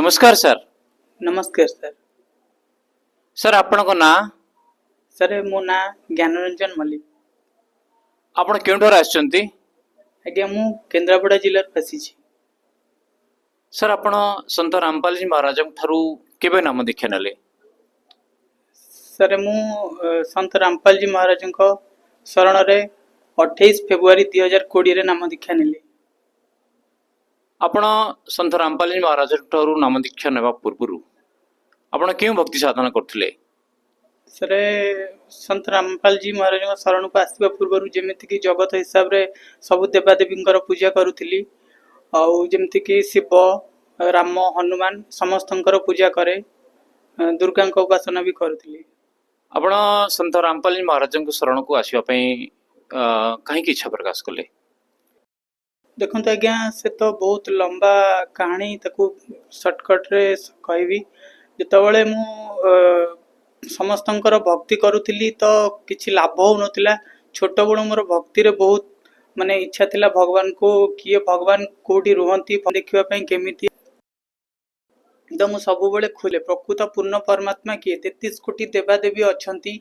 नमस्कार सर। नमस्कार sir. Sir आपन को ना सर मो ना ज्ञानरंजन मल्लिक। आपण केउठर आछंती? आज्ञा मु केन्द्रापड़ा जिल्ला आसी। सर आपण संत रामपाल जी महाराज थारु केबे नाम दीक्षा नेले? सर मु संत रामपाल जी महाराज शरण रे 28 फेब्रुआरी 2020 रे नाम दीक्षा नेली। आपण संत रामपाल जी महाराज थारु नाम दीक्षा नेबा पूर्वरु आपण केउ भक्ति साधना करथिले? सर संत रामपाल जी महाराज शरण को आसवा पूर्व जमीती कि जगत हिसाब रे सब देवादेवी पूजा करुली। आउ जमीती कि शिव राम हनुमान समस्त पूजा करे, दुर्गा उपासना भी करुली। आपण संत रामपाल जी महाराज शरण को आसवा पई काहे की इच्छा प्रकाश कले? देखो आज्ञा से तो बहुत लंबा कहानी ताकू सर्टकट रे कहबी। जितेबाला मु समस्तंकर भक्ति करुली तो किछि लाभ हो नथिला। छोट बड़ मोर भक्ति रे बहुत माने इच्छा थिला भगवान को किए भगवान कोठी रुहंती देखिबा पई केमिति। तो मु सब बेले खोले प्रकृत पूर्ण परमात्मा किए 33 कोटी देवा देवी अछंती।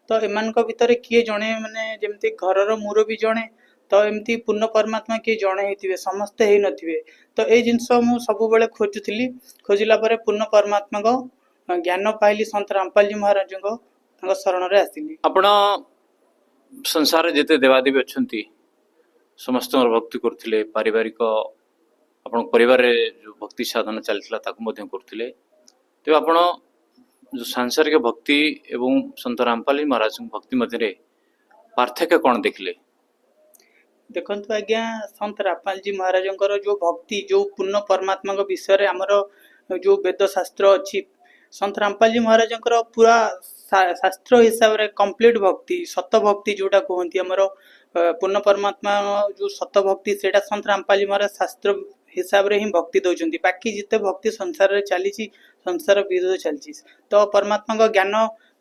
तो एमान को भितर किए जणे माने जेमति घरर मुरबी जणे तो एमती पूर्ण परमात्मा किए जणे हेतिबे समस्त हे नथिबे। तो ए जिंस मु सब बेले खोजुथिली। खोजिला परे पूर्ण परमात्मा को ज्ञान पाइली संत रामपाल जी महाराज को तांको शरण रे आसिली। आपण संसार रे जेते देवादेवी अछंती समस्त भक्ति करथिले, पारिवारिक आपण परिवार रे जो भक्ति साधना चलथिला ताकू मध्यम करथिले। तो आपण जो सांसारिक भक्ति एवं संत रामपाल जी महाराज भक्ति मध्य पार्थक्य कौन देखले? देखंतु आज्ञा संत रामपाल जी महाराज जो भक्ति जो पूर्ण परमात्मा विषय रे हमर जो वेद शास्त्र अच्छी संत रामपाल जी महाराज पूरा शास्त्र हिसाब रे कंप्लीट भक्ति सत भक्ति जोटा कहती हमर पूर्ण परमात्मा जो सत भक्ति सेटा संत रामपाल जी महाराज शास्त्र हिसाब रे ही भक्ति दौरान। बाकी जिते भक्ति संसार रे चली संसार विरोध चलची तो परमात्मा का ज्ञान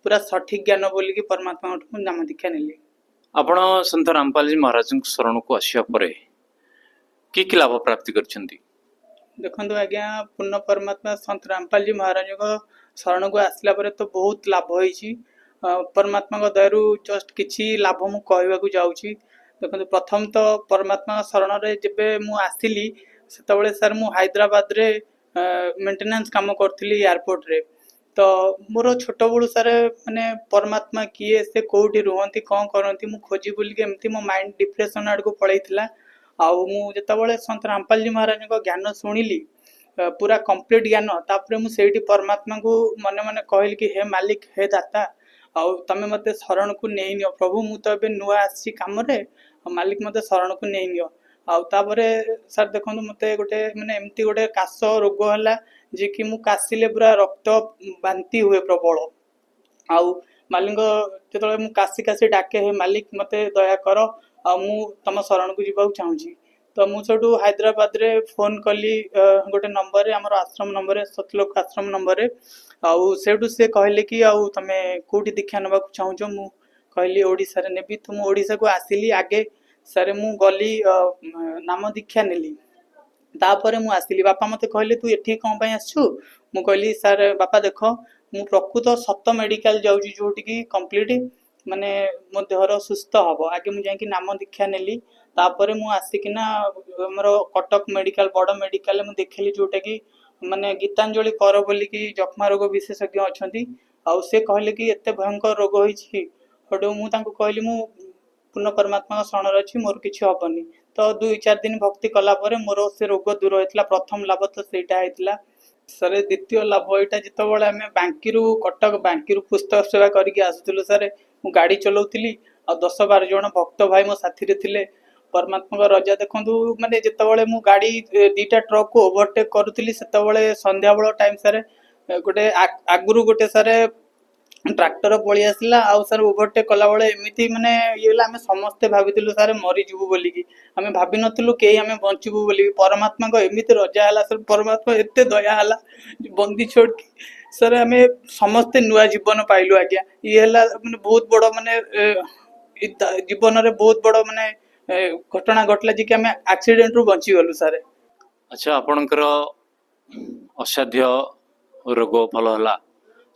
पूरा सठिक ज्ञान बोलिकी परमात्मा नाम दीक्षा नेली। आपण संत रामपाल जी महाराज शरण को आसिया परे कि लाभ प्राप्ति करछंती? देखो आज्ञा पूर्ण परमात्मा संत रामपाल जी महाराज को शरण को आसला परे तो बहुत लाभ होईची। परमात्मा को दयारु जस्ट किछि लाभ मु कहबाकू जाउची। देखो प्रथम तो परमात्मा शरण रे जेबे मु आसिली सेतबेले सर मु हैदराबाद रे मेंटेनेंस काम करथिली एयरपोर्ट रे। तो मोर छोट बड़ू सारे माने परमात्मा किए से कोठी रुहंती कौन करंती मु खोजी बोल के एमती मो माइंड डिप्रेशन आड़ को पळैथिला। आउ मु जेतबेले संत रामपाल जी महाराज को ज्ञान सुनिली पूरा कंप्लीट ज्ञान तापरे मु सेठी परमात्मा को मने मने कहली कि हे मालिक हे दाता आउ तमे मते शरण को नेई नियो प्रभु मु तो एबे नुआ आसी काम रे मालिक मते शरण को नेई नियो। आउ तापरे सर देखंतु मते गोटे माने एमती गोटे काश रोग हला जे कि मु कासिले पूरा रक्त बांती हुए प्रबल। आउ मालिक जेतबेले मु कासी कासी डाके हे मालिक मते दया कर आ मु तम शरण को जीवा चाहूँगी। तो मु सेठू हैदराबाद रे फोन कली गोटे नंबर रे हमर आश्रम नंबर सतलोक आश्रम नंबर रे। आउ सेठू से कहले कि आउ तमे कोठी दीक्षा नबा चाहूछो मु कहली ओडिसा रे नेबी। तो मु ओडिसा को आसिली आगे सारे मु गली नाम दीक्षा नेली। तापर मु आसिली बापा मते कहले तू एठी कोन पय आछू मु कहली सर बापा देखो मु प्रकृत सत मेडिकल जाउची जोटी की कंप्लीट माने मो देहर सुस्थ हबो आगे मु जाई कि नाम दीक्षा नेली। तापर मु आसिकिना हमर कटक मेडिकल बड़ मेडिकल मु देखली जोटा की माने गीतांजलि कर बोली कि जखमा रोग विशेषज्ञ अछंती आउ से कहले कि एते भयंकर रोग होईची। हडो मु तांको कहली मु पूर्ण परमात्मा शरण अच्छी मोर किछि हबनी। तो 2-4 दिन भक्ति कला परे मोर से रोग दूर होइतला। प्रथम लाभ तो सेटा आइतला सर। द्वितीय लाभ एटा जितबेले आमे बांकीरू कटक बांकीरू पुस्तक सेवा करके आसुतलु सर मु गाड़ी चलाउतली आ 10-12 जन भक्त भाई मो साथी रे थिले। परमात्मा का रजा देखंतु माने जितबेले मु गाड़ी दीटा ट्रक को ओवरटेक करूतली सेतबेले संध्या बेला टाइम सर गोटे आगुरु गोटे सर ट्रैक्टर पळी आसला आउ सर ओवरटेक कला बेले एमिति माने येला हमें समस्ते भाबितिलु सर मरि जिवु बोली कि हमें भाबि नथिलु के हमें बंचिबु बोली। परमात्मा को एमिति रजा हला सर परमात्मा एते दया हला बंदी छोड़ के सर हमें समस्ते नुआ जीवन पाइलु। आज्ञा ये हला माने बहुत बड़ माने जीवन रे बहुत बड़ माने घटना घटला जे कि हमें एक्सीडेंट रु बंची गलु सर। अच्छा आपणकर असाध्य रोग भल है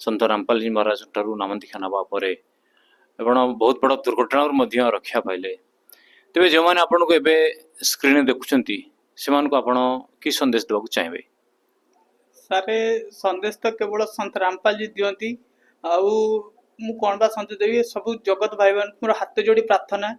सन्त रामपाल जी महाराज ठारू नाम दीक्षा नवा परे आपण बहुत बड़ दुर्घटना रक्षा पाइले। तेज जो मैंने आपन को एबे स्क्रीन देखुंती से आपण कि संदेश देवाक चाहिए? सारे संदेश तो केवल संत रामपाल जी दियंती आउ मु कौन बा संदेश देवी सब जगत भाई मान मोर हाथ जोड़ी प्रार्थना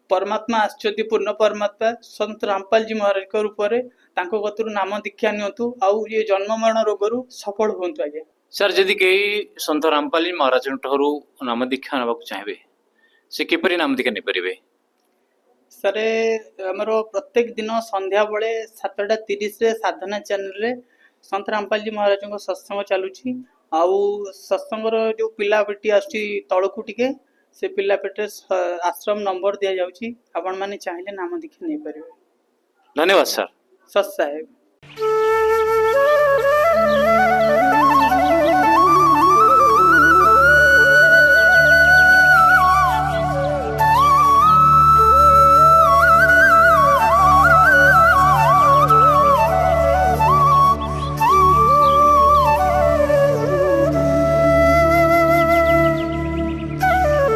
परमात्मा आश्चर्य पूर्ण परमात्मा संत रामपाल जी महाराज के रूप में गतरू नाम दीक्षा नियंतु आउ ये जन्म मरण रोगरू सफल हुंतु आज्ञा। सर जदि कई सन्त रामपाल जी महाराज ठारू नाम दीक्षा नाक चाहिए से किपरि नाम दीक्षा नहीं पारे? सर आमर प्रत्येक दिन संध्या बेले 7:30 रे साधना चैनल रे संत रामपाल जी महाराज को सत्संग चलुची आउ सत्संग जो पिला बेटी आसुची तळकु टिके से पिला पेटे आश्रम नंबर दिया जाउची आपण माने चाहिले नाम दीक्षा नहीं पारे। धन्यवाद सर। सत साहेब।